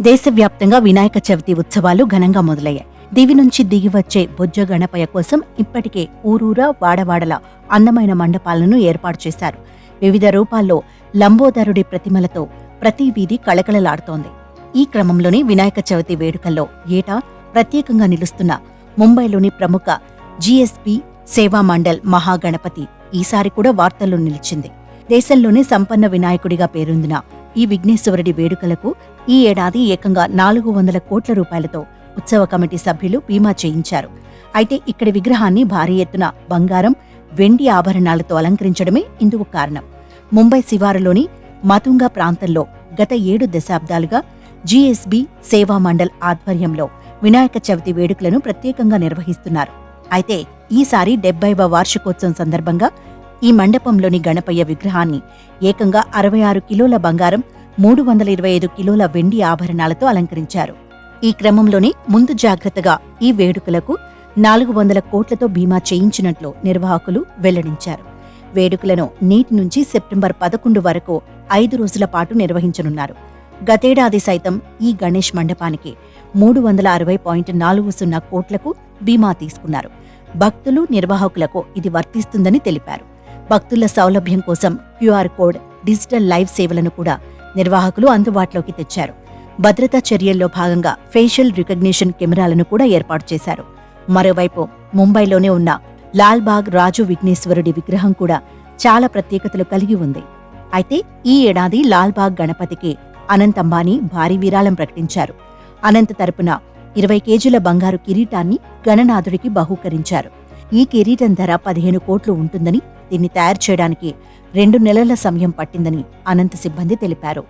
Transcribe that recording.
దేశవ్యాప్తంగా వినాయక చవితి ఉత్సవాలు ఘనంగా మొదలయ్యాయి. దివి నుంచి దిగివచ్చే బొజ్జ గణపయ్య కోసం ఇప్పటికే ఊరూరా వాడవాడల అందమైన మండపాలను ఏర్పాటు చేశారు. వివిధ రూపాల్లో లంబోదరుడి ప్రతిమలతో ప్రతి వీధి కళకళలాడుతోంది. ఈ క్రమంలోనే వినాయక చవితి వేడుకల్లో ఏటా ప్రత్యేకంగా నిలుస్తున్న ముంబైలోని ప్రముఖ జీఎస్బీ సేవా మండల్ మహాగణపతి ఈసారి కూడా వార్తల్లో నిలిచింది. దేశంలోనే సంపన్న వినాయకుడిగా పేరొందిన ఈ విఘ్నేశ్వరుడి వేడుకలకు ఈ ఏడాది ఏకంగా 400 కోట్ల రూపాయలతో ఉత్సవ కమిటీ సభ్యులు బీమా చేయించారు. అయితే ఇక్కడి విగ్రహాన్ని భారీ ఎత్తున బంగారం, వెండి ఆభరణాలతో అలంకరించడమే ఇందుకు కారణం. ముంబై శివారులోని మతుంగా ప్రాంతంలో గత 7 దశాబ్దాలుగా జీఎస్బీ సేవా మండల్ ఆధ్వర్యంలో వినాయక చవితి వేడుకలను ప్రత్యేకంగా నిర్వహిస్తున్నారు. అయితే ఈసారి 70వ వార్షికోత్సవం సందర్భంగా ఈ మండపంలోని గణపయ్య విగ్రహాన్ని ఏకంగా 66 కిలోల బంగారం, 325 కిలోల వెండి ఆభరణాలతో అలంకరించారు. ఈ క్రమంలోనే ముందు జాగ్రత్తగా ఈ వేడుకలకు 400 కోట్లతో బీమా చేయించినట్లు నిర్వాహకులు వెల్లడించారు. వేడుకలను నేటి నుంచి సెప్టెంబర్ 11 వరకు 5 రోజుల పాటు నిర్వహించనున్నారు. గతేడాది సైతం ఈ గణేష్ మండపానికి 360.40 కోట్లకు బీమా తీసుకున్నారు. భక్తులు, నిర్వాహకులకు ఇది వర్తిస్తుందని తెలిపారు. భక్తుల సౌలభ్యం కోసం క్యూఆర్ కోడ్, డిజిటల్ లైవ్ సేవలను కూడా నిర్వాహకులు అందుబాటులోకి తెచ్చారు. భద్రతా చర్యల్లో భాగంగా ఫేషియల్ రికగ్నిషన్ కెమెరాలను కూడా ఏర్పాటు చేశారు. మరోవైపు ముంబైలోనే ఉన్న లాల్బాగ్ రాజు విఘ్నేశ్వరుడి విగ్రహం కూడా చాలా ప్రత్యేకతలు కలిగి ఉంది. అయితే ఈ ఏడాది లాల్బాగ్ గణపతికి అనంత్ అంబానీ భారీ విరాళం ప్రకటించారు. అనంత్ తరపున 20 కేజీల బంగారు కిరీటాన్ని గణనాథుడికి బహూకరించారు. ఈ కిరీటం ధర 15 కోట్లు ఉంటుందని, దీన్ని తయారు చేయడానికి 2 నెలల సమయం పట్టిందని అనంత్ సిబ్బంది తెలిపారు.